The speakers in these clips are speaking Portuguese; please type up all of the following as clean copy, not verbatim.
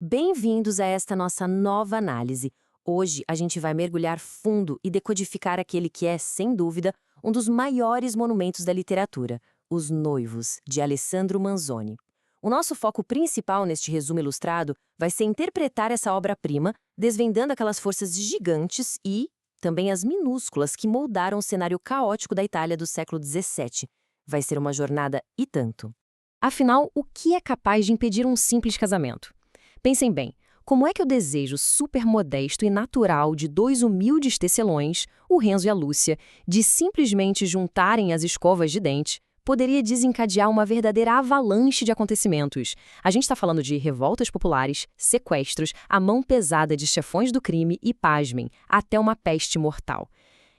Bem-vindos a esta nossa nova análise. Hoje a gente vai mergulhar fundo e decodificar aquele que é, sem dúvida, um dos maiores monumentos da literatura, Os Noivos, de Alessandro Manzoni. O nosso foco principal neste resumo ilustrado vai ser interpretar essa obra-prima, desvendando aquelas forças gigantes e também as minúsculas que moldaram o cenário caótico da Itália do século XVII. Vai ser uma jornada e tanto. Afinal, o que é capaz de impedir um simples casamento? Pensem bem, como é que o desejo super modesto e natural de dois humildes tecelões, o Renzo e a Lúcia, de simplesmente juntarem as escovas de dente, poderia desencadear uma verdadeira avalanche de acontecimentos? A gente está falando de revoltas populares, sequestros, a mão pesada de chefões do crime e, pasmem, até uma peste mortal.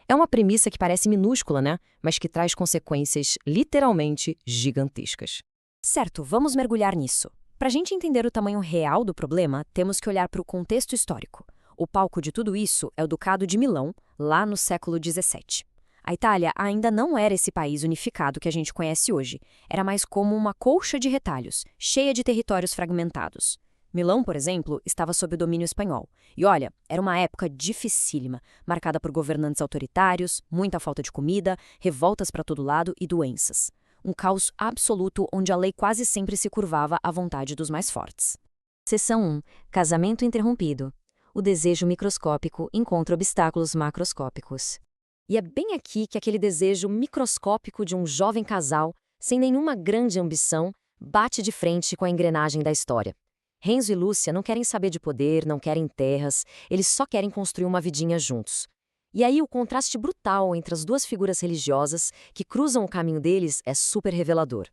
É uma premissa que parece minúscula, né? Mas que traz consequências literalmente gigantescas. Certo, vamos mergulhar nisso. Para a gente entender o tamanho real do problema, temos que olhar para o contexto histórico. O palco de tudo isso é o Ducado de Milão, lá no século XVII. A Itália ainda não era esse país unificado que a gente conhece hoje. Era mais como uma colcha de retalhos, cheia de territórios fragmentados. Milão, por exemplo, estava sob o domínio espanhol. E olha, era uma época dificílima, marcada por governantes autoritários, muita falta de comida, revoltas para todo lado e doenças. Um caos absoluto onde a lei quase sempre se curvava à vontade dos mais fortes. Seção 1. Casamento interrompido. O desejo microscópico encontra obstáculos macroscópicos. E é bem aqui que aquele desejo microscópico de um jovem casal, sem nenhuma grande ambição, bate de frente com a engrenagem da história. Renzo e Lúcia não querem saber de poder, não querem terras, eles só querem construir uma vidinha juntos. E aí o contraste brutal entre as duas figuras religiosas que cruzam o caminho deles é super revelador.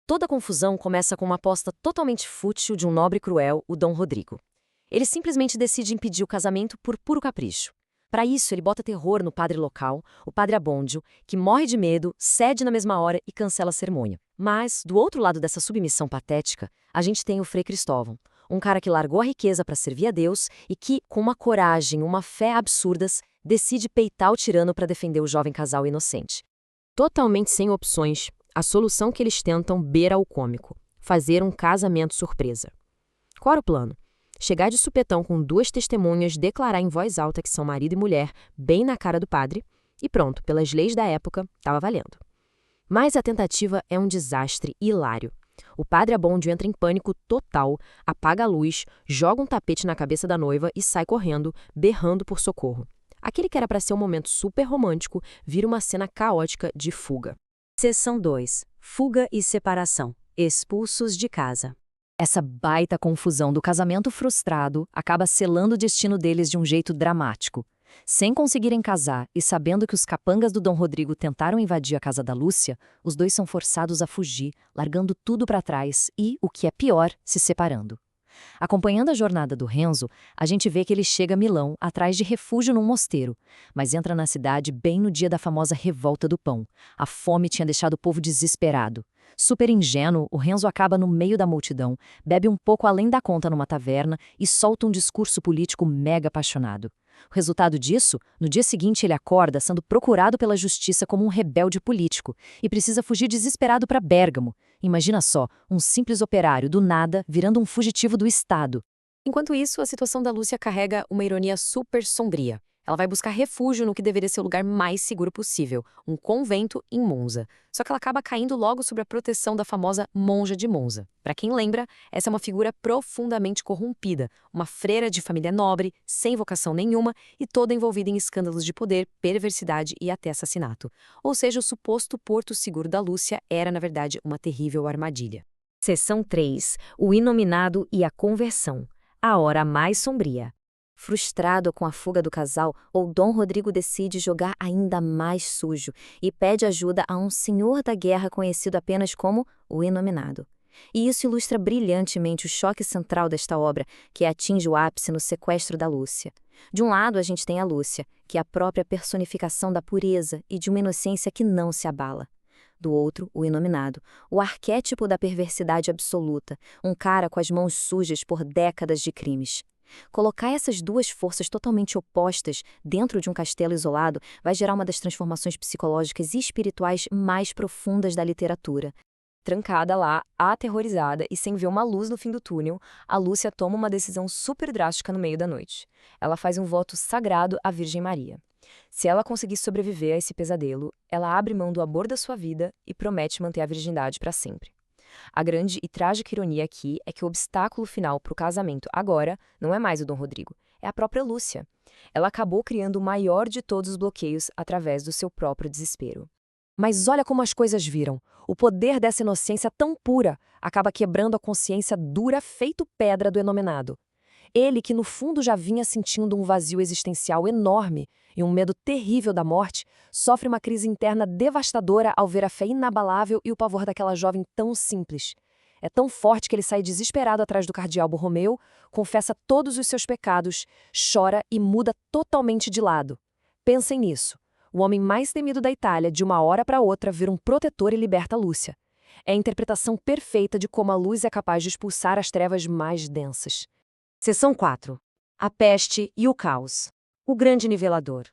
Toda a confusão começa com uma aposta totalmente fútil de um nobre cruel, o Dom Rodrigo. Ele simplesmente decide impedir o casamento por puro capricho. Para isso, ele bota terror no padre local, o padre Abondio, que morre de medo, cede na mesma hora e cancela a cerimônia. Mas, do outro lado dessa submissão patética, a gente tem o Frei Cristóvão, um cara que largou a riqueza para servir a Deus e que, com uma coragem, uma fé absurdas, decide peitar o tirano para defender o jovem casal inocente. Totalmente sem opções, a solução que eles tentam beira o cômico: fazer um casamento surpresa. Qual era o plano? Chegar de supetão com duas testemunhas, declarar em voz alta que são marido e mulher, bem na cara do padre, e pronto, pelas leis da época, estava valendo. Mas a tentativa é um desastre hilário. O padre Abondio entra em pânico total, apaga a luz, joga um tapete na cabeça da noiva e sai correndo, berrando por socorro. Aquele que era para ser um momento super romântico vira uma cena caótica de fuga. Seção 2. Fuga e separação. Expulsos de casa. Essa baita confusão do casamento frustrado acaba selando o destino deles de um jeito dramático. Sem conseguirem casar e sabendo que os capangas do Dom Rodrigo tentaram invadir a casa da Lúcia, os dois são forçados a fugir, largando tudo para trás e, o que é pior, se separando. Acompanhando a jornada do Renzo, a gente vê que ele chega a Milão atrás de refúgio num mosteiro, mas entra na cidade bem no dia da famosa Revolta do Pão. A fome tinha deixado o povo desesperado. Super ingênuo, o Renzo acaba no meio da multidão, bebe um pouco além da conta numa taverna e solta um discurso político mega apaixonado. O resultado disso, no dia seguinte ele acorda sendo procurado pela justiça como um rebelde político e precisa fugir desesperado para Bérgamo. Imagina só, um simples operário do nada virando um fugitivo do Estado. Enquanto isso, a situação da Lúcia carrega uma ironia super sombria. Ela vai buscar refúgio no que deveria ser o lugar mais seguro possível, um convento em Monza. Só que ela acaba caindo logo sob a proteção da famosa Monja de Monza. Para quem lembra, essa é uma figura profundamente corrompida, uma freira de família nobre, sem vocação nenhuma e toda envolvida em escândalos de poder, perversidade e até assassinato. Ou seja, o suposto porto seguro da Lúcia era, na verdade, uma terrível armadilha. Seção 3. O Inominado e a Conversão. A hora mais sombria. Frustrado com a fuga do casal, o Dom Rodrigo decide jogar ainda mais sujo e pede ajuda a um senhor da guerra conhecido apenas como o Inominado. E isso ilustra brilhantemente o choque central desta obra, que atinge o ápice no sequestro da Lúcia. De um lado, a gente tem a Lúcia, que é a própria personificação da pureza e de uma inocência que não se abala. Do outro, o Inominado, o arquétipo da perversidade absoluta, um cara com as mãos sujas por décadas de crimes. Colocar essas duas forças totalmente opostas dentro de um castelo isolado vai gerar uma das transformações psicológicas e espirituais mais profundas da literatura. trancada lá, aterrorizada e sem ver uma luz no fim do túnel, a Lúcia toma uma decisão super drástica no meio da noite. Ela faz um voto sagrado à Virgem Maria. Se ela conseguir sobreviver a esse pesadelo, ela abre mão do amor da sua vida e promete manter a virgindade para sempre. A grande e trágica ironia aqui é que o obstáculo final para o casamento agora não é mais o Dom Rodrigo, é a própria Lúcia. Ela acabou criando o maior de todos os bloqueios através do seu próprio desespero. Mas olha como as coisas viram. O poder dessa inocência tão pura acaba quebrando a consciência dura feito pedra do enominado. Ele, que no fundo já vinha sentindo um vazio existencial enorme e um medo terrível da morte, sofre uma crise interna devastadora ao ver a fé inabalável e o pavor daquela jovem tão simples. É tão forte que ele sai desesperado atrás do cardeal Borromeu, confessa todos os seus pecados, chora e muda totalmente de lado. Pensem nisso. O homem mais temido da Itália, de uma hora para outra, vira um protetor e liberta Lúcia. É a interpretação perfeita de como a luz é capaz de expulsar as trevas mais densas. Seção 4. A peste e o caos. O grande nivelador.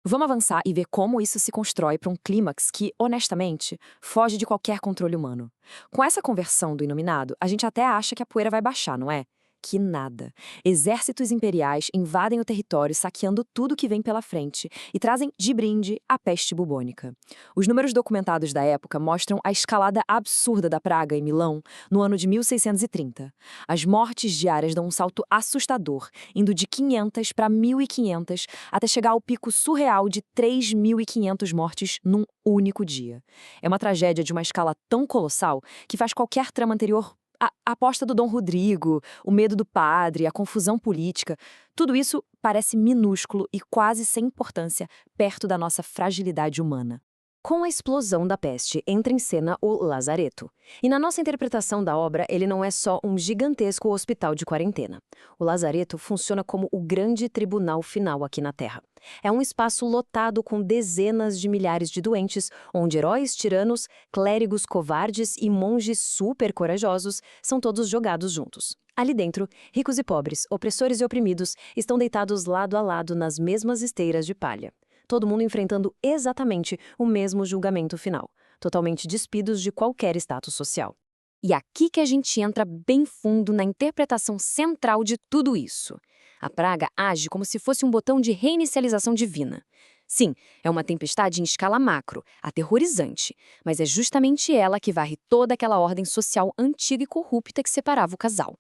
Vamos avançar e ver como isso se constrói para um clímax que, honestamente, foge de qualquer controle humano. Com essa conversão do Inominado, a gente até acha que a poeira vai baixar, não é? Que nada. Exércitos imperiais invadem o território saqueando tudo que vem pela frente e trazem de brinde a peste bubônica. Os números documentados da época mostram a escalada absurda da praga em Milão no ano de 1630. As mortes diárias dão um salto assustador, indo de 500 para 1.500 até chegar ao pico surreal de 3.500 mortes num único dia. É uma tragédia de uma escala tão colossal que faz qualquer trama anterior. A aposta do Dom Rodrigo, o medo do padre, a confusão política, tudo isso parece minúsculo e quase sem importância perto da nossa fragilidade humana. Com a explosão da peste, entra em cena o Lazareto. E na nossa interpretação da obra, ele não é só um gigantesco hospital de quarentena. O Lazareto funciona como o grande tribunal final aqui na Terra. É um espaço lotado com dezenas de milhares de doentes, onde heróis tiranos, clérigos covardes e monges super corajosos são todos jogados juntos. Ali dentro, ricos e pobres, opressores e oprimidos estão deitados lado a lado nas mesmas esteiras de palha. Todo mundo enfrentando exatamente o mesmo julgamento final, totalmente despidos de qualquer status social. E aqui que a gente entra bem fundo na interpretação central de tudo isso. A praga age como se fosse um botão de reinicialização divina. Sim, é uma tempestade em escala macro, aterrorizante, mas é justamente ela que varre toda aquela ordem social antiga e corrupta que separava o casal.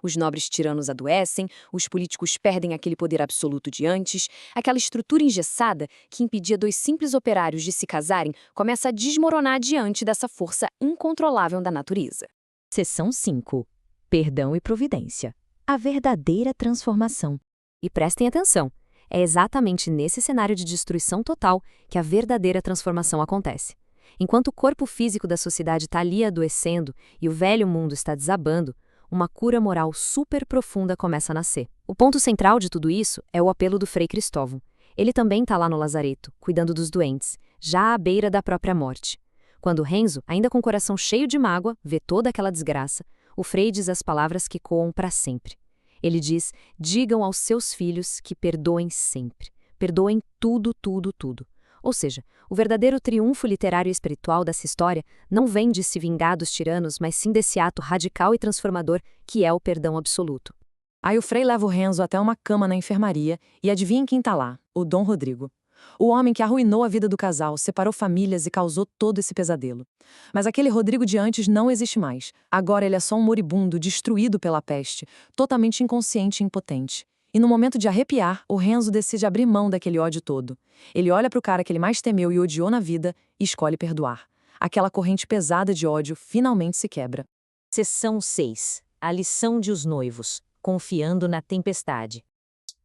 Os nobres tiranos adoecem, os políticos perdem aquele poder absoluto de antes, aquela estrutura engessada que impedia dois simples operários de se casarem começa a desmoronar diante dessa força incontrolável da natureza. Seção 5. Perdão e providência. A verdadeira transformação. E prestem atenção, é exatamente nesse cenário de destruição total que a verdadeira transformação acontece. Enquanto o corpo físico da sociedade está ali adoecendo e o velho mundo está desabando, uma cura moral super profunda começa a nascer. O ponto central de tudo isso é o apelo do Frei Cristóvão. Ele também está lá no lazareto, cuidando dos doentes, já à beira da própria morte. Quando Renzo, ainda com o coração cheio de mágoa, vê toda aquela desgraça, o Frei diz as palavras que coam para sempre. Ele diz: digam aos seus filhos que perdoem sempre. Perdoem tudo, tudo, tudo. Ou seja, o verdadeiro triunfo literário e espiritual dessa história não vem de se vingar dos tiranos, mas sim desse ato radical e transformador que é o perdão absoluto. Aí o Frei leva o Renzo até uma cama na enfermaria e adivinha quem tá lá? O Dom Rodrigo. O homem que arruinou a vida do casal, separou famílias e causou todo esse pesadelo. Mas aquele Rodrigo de antes não existe mais. Agora ele é só um moribundo, destruído pela peste, totalmente inconsciente e impotente. E no momento de arrepiar, o Renzo decide abrir mão daquele ódio todo. Ele olha para o cara que ele mais temeu e odiou na vida e escolhe perdoar. Aquela corrente pesada de ódio finalmente se quebra. Seção 6. A lição de os noivos, confiando na tempestade.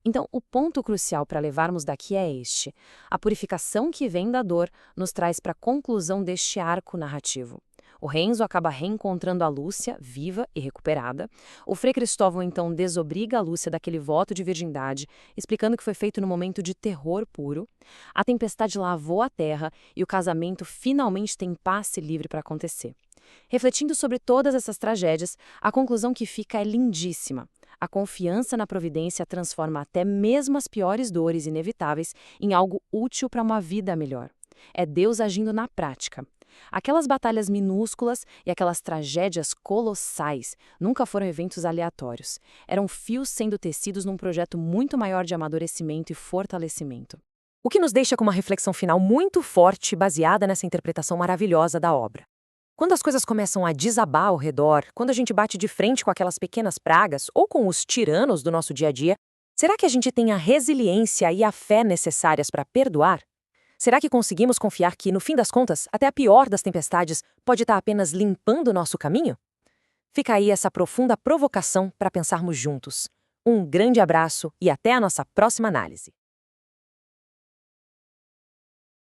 Então, o ponto crucial para levarmos daqui é este. A purificação que vem da dor nos traz para a conclusão deste arco narrativo. O Renzo acaba reencontrando a Lúcia, viva e recuperada. O Frei Cristóvão, então, desobriga a Lúcia daquele voto de virgindade, explicando que foi feito no momento de terror puro. A tempestade lavou a terra e o casamento finalmente tem passe livre para acontecer. Refletindo sobre todas essas tragédias, a conclusão que fica é lindíssima. A confiança na providência transforma até mesmo as piores dores inevitáveis em algo útil para uma vida melhor. É Deus agindo na prática. Aquelas batalhas minúsculas e aquelas tragédias colossais nunca foram eventos aleatórios. Eram fios sendo tecidos num projeto muito maior de amadurecimento e fortalecimento. O que nos deixa com uma reflexão final muito forte baseada nessa interpretação maravilhosa da obra. Quando as coisas começam a desabar ao redor, quando a gente bate de frente com aquelas pequenas pragas ou com os tiranos do nosso dia a dia, será que a gente tem a resiliência e a fé necessárias para perdoar? Será que conseguimos confiar que, no fim das contas, até a pior das tempestades pode estar apenas limpando o nosso caminho? Fica aí essa profunda provocação para pensarmos juntos. Um grande abraço e até a nossa próxima análise.